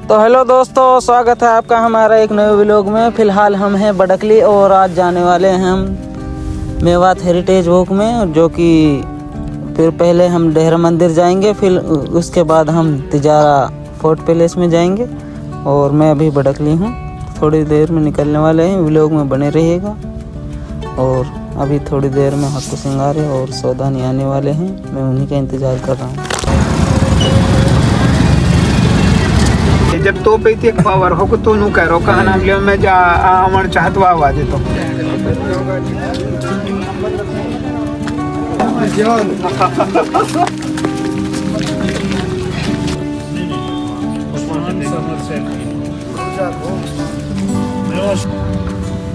तो हेलो दोस्तों, स्वागत है आपका हमारा एक नए व्लॉग में। फ़िलहाल हम हैं बडकली और आज जाने वाले हैं हम मेवात हेरिटेज वॉक में, जो कि फिर पहले हम डेहरा मंदिर जाएंगे, फिर उसके बाद हम तिजारा फोर्ट पैलेस में जाएंगे। और मैं अभी बडकली हूँ, थोड़ी देर में निकलने वाले हैं। व्लॉग में बने रहिएगा। और अभी थोड़ी देर में हक्कू सिंगारे और सौदानी आने वाले हैं, मैं उन्हीं का इंतज़ार कर रहा हूँ। जब तो पे थी एक पावर हो को तो नु करो कहा नाम लियो मैं जा अमर चाहतवा आवाज तो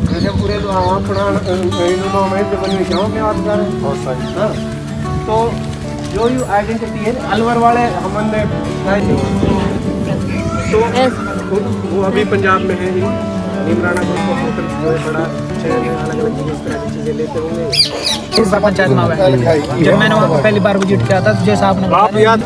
जैसे पूरे तो अपना इनो में जो बनी जाओ के बात कर बहुत सारी। हां तो जो यू आइडेंटिटी है अलवर वाले हमने तो वो अभी पंजाब में है। इमराना ग्रुप ऑफ होटल जो है बड़ा शहर में अलग अलग इस तरह की चीजें लेते होंगे। इस पंचायत में है। जब मैंने वहाँ पहली बार विजिट किया था, जैसा आपने आप याद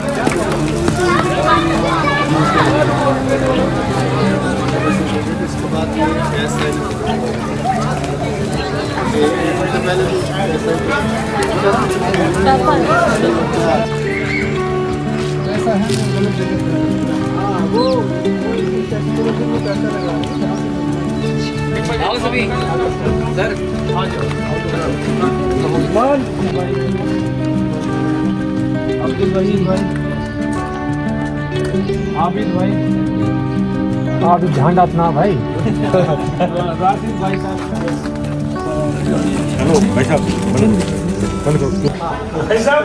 आओ सभी सर, आ जाओ। अब्दुल वहीद भाई, आबिद भाई, आप झंडा ना भाई। राशिद भाई साहब, हेलो भाई साहब, बंद करो भाई साहब।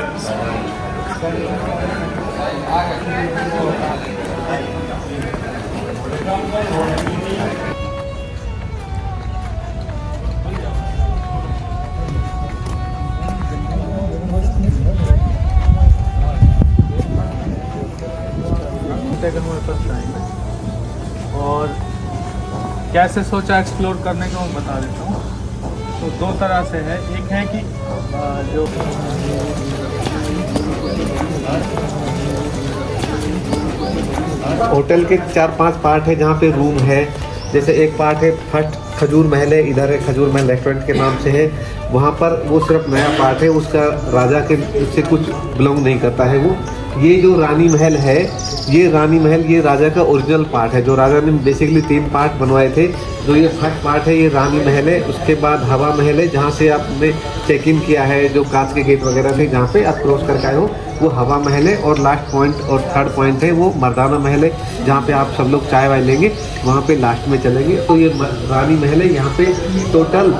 और कैसे सोचा एक्सप्लोर करने का मैं बता देता हूँ। तो दो तरह से है, एक है कि जो होटल के 4-5 पार्ट है जहाँ पे रूम है। जैसे एक पार्ट है फर्स्ट खजूर महल है, इधर है खजूर महल रेस्टोरेंट के नाम से है। वहाँ पर वो सिर्फ नया पार्ट है, उसका राजा के उससे कुछ बिलोंग नहीं करता है वो। ये जो रानी महल है, ये रानी महल ये राजा का ओरिजिनल पार्ट है, जो राजा ने बेसिकली 3 पार्ट बनवाए थे। जो ये फर्स्ट पार्ट है ये रानी महल है। उसके बाद हवा महल है, जहाँ से आपने चेक इन किया है, जो कांच के गेट वगैरह थे जहाँ पे आप क्रॉस करके आए हो, वो हवा महल है। और लास्ट पॉइंट और थर्ड पॉइंट है वो मर्दाना महल है, जहाँ पे आप सब लोग चाय वाय लेंगे, वहाँ पे लास्ट में चलेंगे। तो ये रानी महल है। यहाँ पे टोटल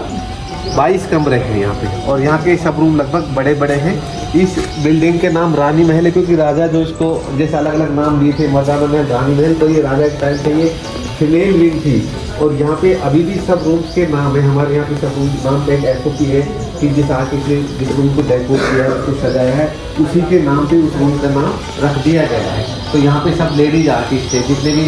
22 कमरे हैं यहाँ पे, और यहाँ के सब रूम लगभग बड़े बड़े हैं। इस बिल्डिंग के नाम रानी महल है क्योंकि राजा जो इसको जैसे अलग अलग नाम दिए थे, मर्दाना महल, रानी महल, तो ये राजा के टाइम से ये फीमेल विंग थी। और यहाँ पे अभी भी सब रूम्स के नाम है, हमारे यहाँ पे सब रूम नाम पे एक SOP है कि जिस आर्टिस्ट ने जिस रूम को डेकोर किया है, उसको सजाया है, उसी के नाम पे उस रूम का नाम रख दिया गया है। तो यहाँ पे सब लेडीज आर्टिस्ट है, जितने भी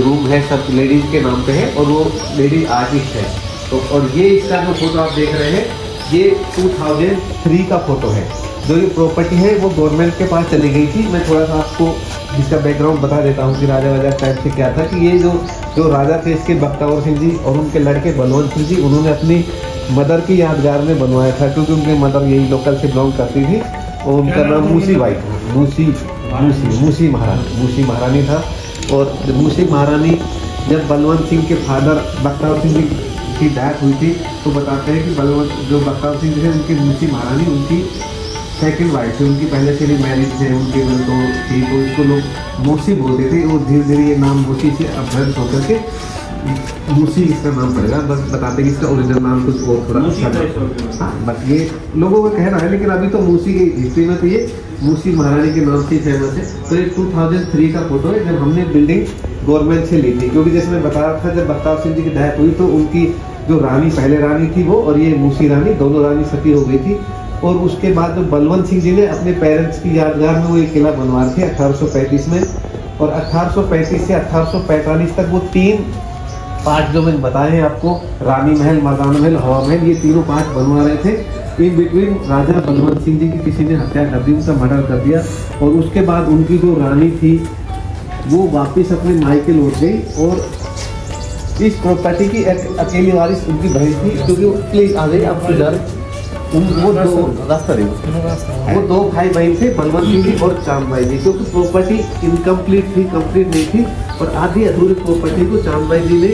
रूम है सब लेडीज के नाम पे है, और वो लेडीज आर्टिस्ट है। तो और ये इसका जो फोटो आप देख रहे हैं, ये 2003 का फोटो है। जो ये प्रॉपर्टी है वो गवर्नमेंट के पास चली गई थी। मैं थोड़ा सा आपको इसका बैकग्राउंड बता देता हूँ कि राजा वाजा टाइप से क्या था। कि ये जो राजा थे इसके बख्तावर सिंह जी और उनके लड़के बलवंत सिंह जी, उन्होंने अपनी मदर की यादगार में बनवाया था, क्योंकि उनकी मदर यही लोकल से बिलोंग करती थी। और उनका नाम मूसी बाई था, मूसी महारानी था। और मूसी महारानी जब बलवंत सिंह के फादर बख्तावर सिंह जी की डेथ हुई थी, तो बताते हैं कि बलवंत जो बख्तावर सिंह थे उनकी मूसी महारानी उनकी सेकंड वाइफ थी, उनकी पहले से भी मैरिज थे, उनकी तो थी, तो इसको लोग मूसी बोलते थे। और धीरे धीरे ये नाम मूसी से अपभ्रंश होकर के मूसी इसका नाम पड़ेगा। बस बताते हैं कि इसका ओरिजिनल नाम कुछ और थोड़ा अच्छा। हाँ, बस ये लोगों का कहना है, लेकिन अभी तो मूसी की हिस्ट्री में तो ये मूसी महारानी के नाम से फेमस है। तो ये 2003 का फोटो है, जब हमने बिल्डिंग गवर्नमेंट से ली थी। क्योंकि जैसे मैं बता रहा था, जब बख्तावर सिंह जी की डेथ हुई तो उनकी जो रानी, पहले रानी थी वो, और ये मूसी रानी, दोनों रानी सती हो गई थी। और उसके बाद जो बलवंत सिंह जी ने अपने पेरेंट्स की यादगार में वो एक किला बनवाए थे 1835 में। और 1835 से 1845 तक वो 3 पार्ट जो मैंने बताए हैं आपको, रानी महल, मर्दाना महल, हवा महल, ये तीनों पार्ट बनवा रहे थे। इन बिटवीन राजा बलवंत सिंह जी की किसी ने हत्या कर दी, उनका मर्डर कर दिया। और उसके बाद उनकी जो रानी थी वो वापस अपने मायके लौट गई और इस प्रॉपर्टी की एक अकेली वारिस उनकी बहन थी, क्योंकि वो प्लीज आ गई आप सुधर वो दो भाई बहन थे, बलवंत जी और चांद भाई जी, क्योंकि प्रॉपर्टी इनकम्प्लीट थी, कंप्लीट नहीं थी और आधी अधूरी प्रॉपर्टी को चांद भाई जी ने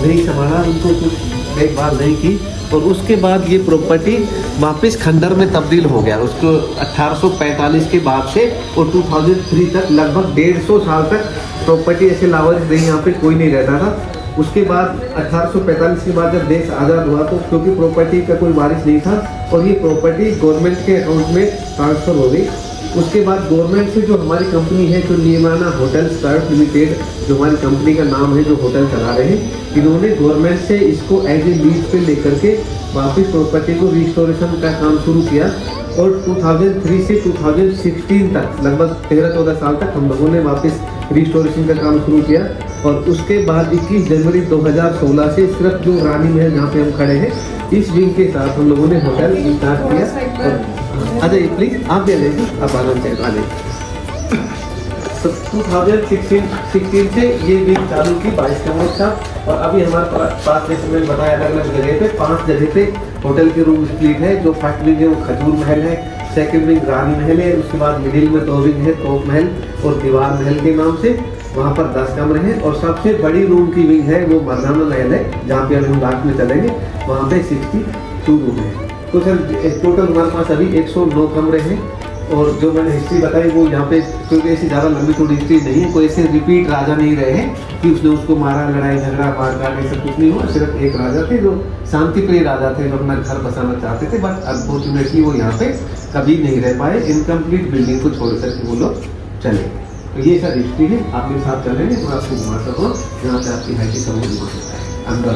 नहीं संभाला, उनको कुछ देखभाल नहीं की और उसके बाद ये प्रॉपर्टी वापस खंडर में तब्दील हो गया। उसको 1845 के बाद से और 2003 तक लगभग 150 साल तक प्रॉपर्टी ऐसे लावारिस रही, यहाँ पे कोई नहीं रहता था। उसके बाद 1845 के बाद जब देश आज़ाद हुआ तो क्योंकि प्रॉपर्टी का कोई वारिस नहीं था और ये प्रॉपर्टी गवर्नमेंट के अकाउंट में ट्रांसफ़र हो गई। उसके बाद गवर्नमेंट से जो हमारी कंपनी है, जो नियमाना होटल्स प्राइवेट लिमिटेड, जो हमारी कंपनी का नाम है, जो होटल चला रहे हैं, इन्होंने गवर्नमेंट से इसको एज ए लीज पे लेकर के वापस प्रॉपर्टी को रिस्टोरेशन का काम शुरू किया और 2003 से 2016 तक लगभग 13-14 साल तक हम लोगों ने वापस रिस्टोरेशन का काम शुरू किया और उसके बाद 21 जनवरी 2016 से सिर्फ जो रानी महल जहाँ पे हम खड़े हैं इस विंग के साथ हम लोगों ने होटल स्टार्ट किया। और आ जाइए प्लीज, आप भी आ जाइए, आप आराम से आ जाइए। तो 2016 से ये विंग चालू की 22 कमरे का और अभी हमारे पास जैसे मैंने बताया अलग अलग जगह पे 5 जगह पे होटल के रूम स्प्लिट है। जो फर्स्ट विंग है वो खजूर महल है, सेकंड विंग रानी महल है, उसके बाद मिडिल में 2 विंग है, तोप महल और दीवार महल के नाम से, वहाँ पर 10 कमरे हैं और सबसे बड़ी रूम की विंग है वो मरदाना महल है, जहाँ पे अभी हम रात में चलेंगे, वहाँ पे 62 रूम है। तो सर टोटल हमारे पास अभी 109 कमरे हैं और जो मैंने हिस्ट्री बताई वो यहाँ पे, क्योंकि ऐसी ज़्यादा लंबी थोड़ी हिस्ट्री नहीं है, कोई ऐसे रिपीट राजा नहीं रहे हैं कि उसने उसको मारा, लड़ाई झगड़ा मारकाट ऐसा कुछ नहीं हुआ। सिर्फ एक राजा थे जो शांति प्रिय राजा थे, जो अपना घर बसाना चाहते थे, बट अनफॉर्चुनेटली वो यहाँ पे कभी नहीं रह पाए, इनकम्प्लीट बिल्डिंग को छोड़ करके वो लोग चले। तो ये सर हिस्ट्री है, आपके साथ चलेंगे मैं आपको घुमा सकूँ, यहाँ से आपकी हाइट सब घुमा सकता है अंदर।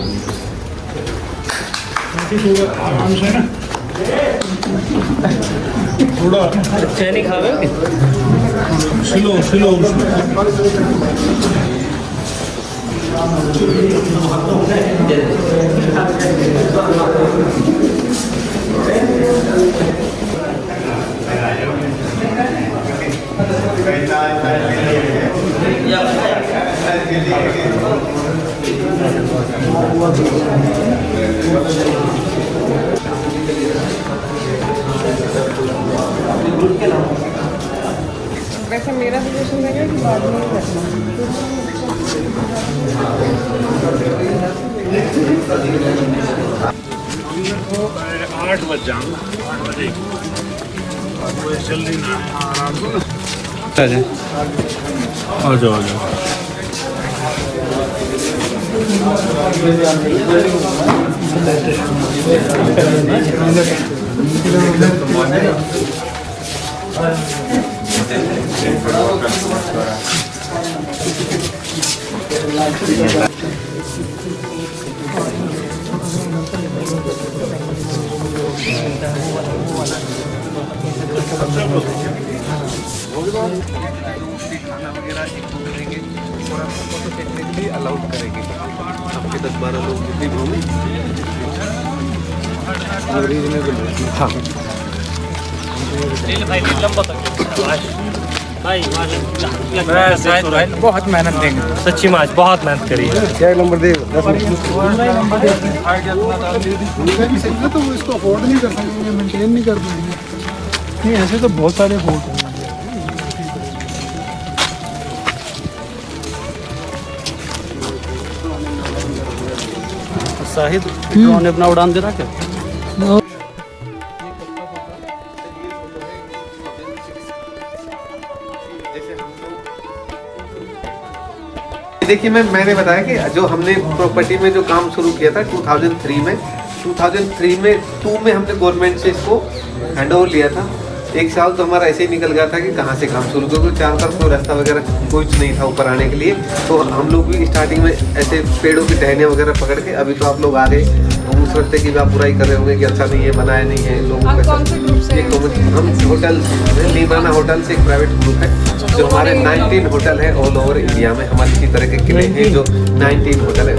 थोड़ा चैनी खावे स्लो स्लो वैसे मेरा सजेशन रहेगा कि बाद में ही करना। 8 बज जाऊंगा, 8 बजे जल्दी ना आराम से आ जाओ आ जाओ। खाना वगैरह एक रूम देंगे और आपको फोटो खींचने के लिए अलाउड करेंगे। आपके 10-12 लोग जितनी रूम हाँ बहुत मेहनत देंगे, सच्ची माच बहुत मेहनत करी है। क्या नंबर दे? 10 तो वो इसको अफोर्ड नहीं कर सकेंगे, मेंटेन नहीं कर पाएंगे। नहीं ऐसे तो बहुत सारे फोर्ट हैं। शाहिद ड्रोन ने अपना उड़ान दे रहा क्या? देखिए मैंने बताया कि जो हमने प्रॉपर्टी में जो काम शुरू किया था 2003 में 2 में हमने गवर्नमेंट से इसको हैंड ओवर लिया था। 1 साल तो हमारा ऐसे ही निकल गया था कि कहाँ से काम शुरू, क्योंकि चारों तरफ कोई रास्ता वगैरह कुछ नहीं था ऊपर आने के लिए। तो हम लोग भी स्टार्टिंग में ऐसे पेड़ों की टहनियाँ वगैरह पकड़ के, अभी तो आप लोग आ गए हम उस रस्ते की भी आप बुराई कर रहे होंगे कि अच्छा नहीं है, बनाया नहीं है लोगों आप के कौन से ग्रुप से ये हम होटल नीमाना होटल से एक प्राइवेट ग्रुप है जो हमारे 19 होटल है ऑल ओवर इंडिया में। हमारे इसी तरह के किले हैं जो 19 होटल है,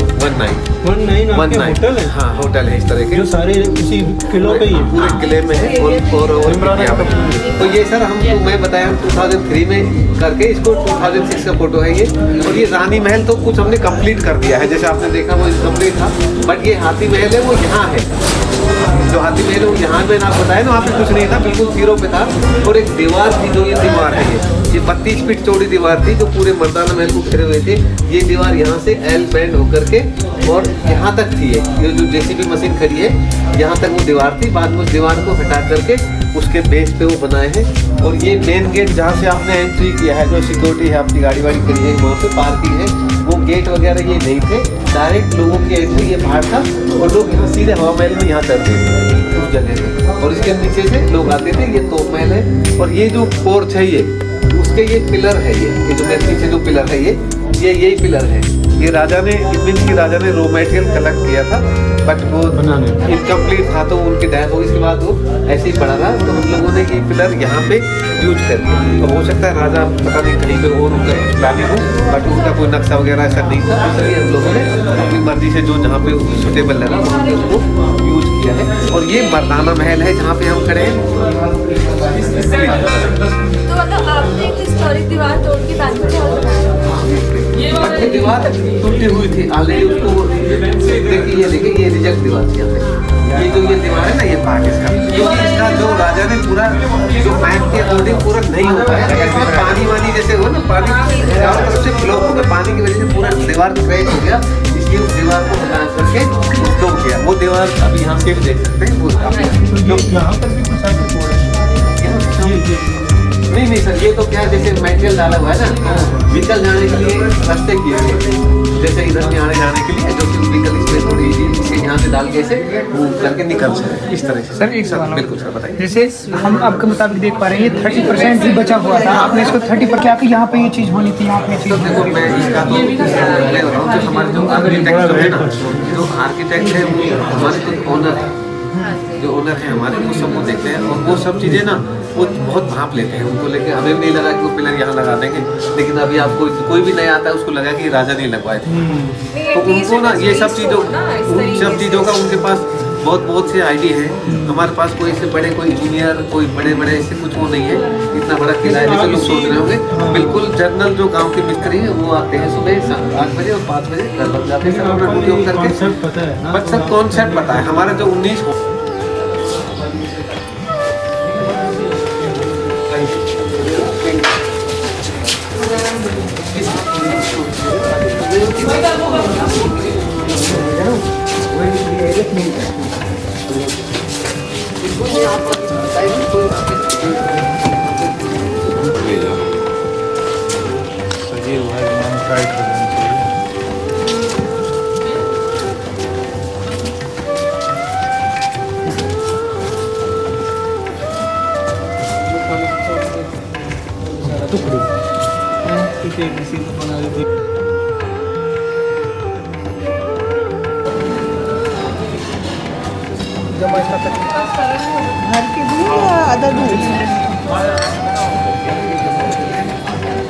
19 हाँ होटल है इस तरह के, सारे उसी किलो पे ही पूरे किले में है और ओवर इंडिया में। तो ये सर हमको मैं बताया 2003 में करके, इसको 2006 का फोटो है ये। और ये रानी महल तो कुछ हमने कंप्लीट कर दिया है, जैसे आपने देखा वो इनकम्प्लीट था, बट ये हाथी महल है वो यहाँ है। जो हाथी महल है वो यहाँ पे ना बताया ना, वहाँ पे कुछ नहीं था, बिल्कुल जीरो पे था। और एक दीवार थी, जो ये दीवार है ये 32 फीट चौड़ी दीवार थी जो पूरे मर्दाना महल को घेरे हुए थे। ये दीवार यहाँ से एल बैंड होकर के और यहाँ तक थी, ये जो जेसीबी मशीन खड़ी है यहाँ तक वो दीवार थी। बाद में उस दीवार को हटा करके उसके बेस पे वो बनाए हैं। और ये मेन गेट जहाँ से आपने एंट्री किया है, जो सिक्योरिटी है आपकी गाड़ी वाड़ी खड़ी है वहाँ पे पार्किंग है, वो गेट वगैरह ये नहीं थे, डायरेक्ट लोगों की एंट्री ये बाहर था और लोग यहाँ सीधे हवा महल में यहाँ चढ़ते थे उस जगह पे, और इसके नीचे से लोग आते थे। ये तोप महल है और ये जो पोर्च है ये उसके ये पिलर है, ये जो मेरे पीछे जो पिलर है ये यही पिलर है। ये राजा ने मीन्स की राजा ने रॉ मटेरियल कलेक्ट किया था, बट वो इनकम्प्लीट था तो उनकी डेथ हो, इसके बाद वो ऐसे ही पड़ा रहा। तो हम लोगों ने ये पिलर यहाँ पे यूज कर दिया। तो हो सकता है राजा पता नहीं कहीं पे और उनका प्लानिंग हो, बट उनका कोई नक्शा वगैरह ऐसा नहीं था, इसलिए हम लोगों ने अपनी मर्जी से जो जहाँ पे सुटेबल लगा उसको यूज किया है। और ये मर्दाना महल है जहाँ पे हम खड़े हैं। तो मतलब आपने एक हिस्टोरिक दीवार तोड़ के बैंक्वेट हॉल बनाया? ये दीवार टूटी हुई थी ऑलरेडी, उसको देखिए ये रिजेक्ट दीवार थी यहाँ पे। ये जो ये दीवार है ना ये पार्ट इसका, क्योंकि इसका जो राजा ने पूरा जो मैप के अकॉर्डिंग पूरा नहीं हो पाया, इसमें पानी वानी जैसे हो ना, पानी चारों तरफ से ब्लॉक हो गया, पानी की वजह से पूरा दीवार क्रैक हो गया, इसलिए उस दीवार को हटा करके उसको किया। वो दीवार अभी यहाँ से भी देख सकते हैं वो यहाँ पर भी कुछ नहीं सर, ये तो क्या है जैसे मटेरियल डाला हुआ है ना, व्हीकल जाने के लिए रास्ते किए हुए, जैसे इधर से आने जाने के लिए जो कि व्हीकल स्पेस थोड़ी इजी यहाँ से डाल के ऐसे मूव करके निकल सकते इस तरह से। सर एक सवाल बिल्कुल सर बताइए। जैसे हम आपके मुताबिक देख पा रहे हैं 30% ही बचा हुआ था, आपने इसको 30 पर क्या कि यहाँ पे ये चीज़ होनी थी, यहाँ पे ये चीज़ तो देखो मैं इसका तो पहले बताऊँ जो हमारे जो आर्किटेक्ट है ना, जो आर्किटेक्ट है वो हमारे जो ओनर है, जो ओनर है हमारे वो सब वो देखते हैं और वो सब चीज़ें ना वो बहुत भाप लेते हैं उनको लेके। हमें भी नहीं लगा कि वो पिलर यहाँ लगा देंगे, लेकिन अभी आपको कोई भी नहीं आता है उसको लगा कि राजा नहीं लगवाए थे। तो उनको ना ये सब चीज़ों का उनके पास बहुत से आइडिया है। हमारे पास कोई ऐसे बड़े कोई इंजीनियर कोई बड़े ऐसे कुछ वो नहीं है, इतना बड़ा किला है जैसे लोग सोच रहे होंगे। बिल्कुल जनरल जो गांव के मिस्त्री हैं वो आते हैं सुबह 8 बजे और 5 बजे घर लग जाते हैं, अपना ड्यूटी करके। बट सब कॉन्सेप्ट पता है हमारा जो 19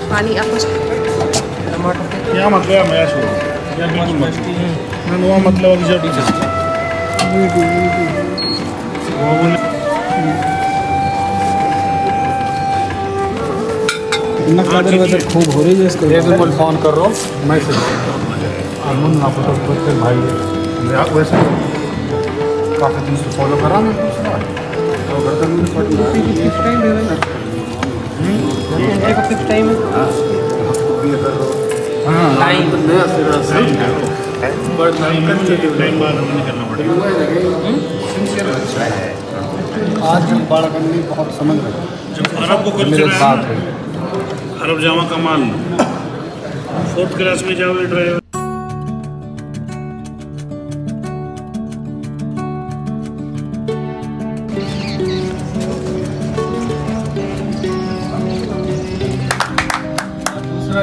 पानी आपको क्या मतलब है मैं छोड़ो या बिल्कुल मत मैं वो मतलब अभी जब टीचर वो बोले इतना कदर वदर खूब हो रही है इसको। एक बिल्कुल फोन कर रहा हूँ मैं से अमन ना फोटो करते भाई मैं वैसे काफ़ी दिन से फॉलो कर रहा हूँ दूसरा तो घर का मुझे फिक्स टाइम दे देना, एक फिक्स टाइम है। हाँ टाइम सही है बट टाइम बाद हमें करना पड़ेगा। आज हम बाढ़ करनी बहुत समझ रहे हैं। जब अरब को कल्चर है अरब जामा कमाल 4th क्लास में जाओ ड्राइवर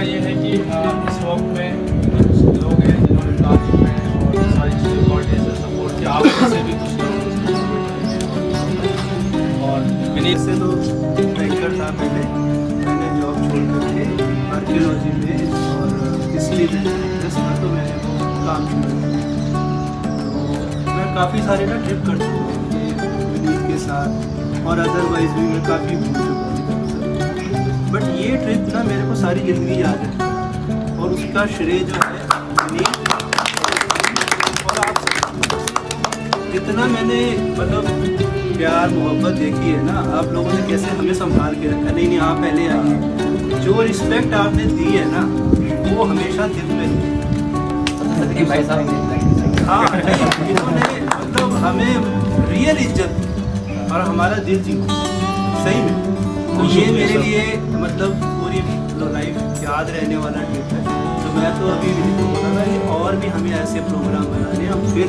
ये है कि इस वक्त में कुछ लोग हैं जिन्होंने प्लानिंग में और सारी चीज़ें बॉडी से सपोर्ट कि आप से भी कुछ लोग। और विनीत से तो बैंकर था मैंने जॉब छोड़ करके आर्कियोलॉजी में और हिस्ट्री में इंटरेस्ट था, तो मैंने वो काम शुरू किया। तो मैं काफ़ी सारे ना ट्रिप कर चुका हूँ विनीत के साथ, और अदरवाइज भी मैं काफ़ी घूम चुका हूँ। बट ये ट्रिप ना मेरे को सारी ज़िंदगी याद है, और उसका श्रेय जो है विनीत और आप सबको। जितना मैंने मतलब प्यार मोहब्बत देखी है ना, आप लोगों ने कैसे हमें संभाल के रखा, नहीं आप पहले आइए, जो रिस्पेक्ट आपने दी है ना वो हमेशा दिल में है। भाई साहब हाँ, इन्होंने मतलब हमें रियल इज्जत और हमारा दिल जीता सही में। तो ये मेरे लिए मतलब पूरी लाइफ याद रहने वाला ट्रिप है। तो मैं तो अभी भी बोला था कि और भी हमें ऐसे प्रोग्राम बनाने, हम फिर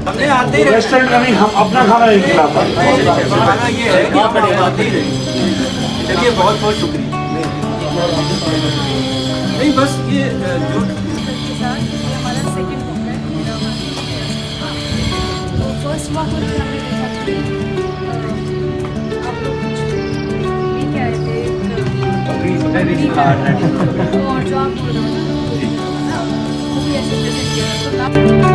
हमने आते ही रेस्टोरेंट का नहीं, हम अपना खाना नहीं खिलाता। खाना ये है कि आप आते ही रहे। चलिए बहुत बहुत शुक्रिया। नहीं बस ये जो के साथ ये हमारा सेकंड वॉक है। तो फर्स्ट वॉक में हमने देखा कि आप लोग कुछ भी कह रहे थे और जो आप बोल रहे हो ना वो भी ऐसे प्रेजेंट किया। तो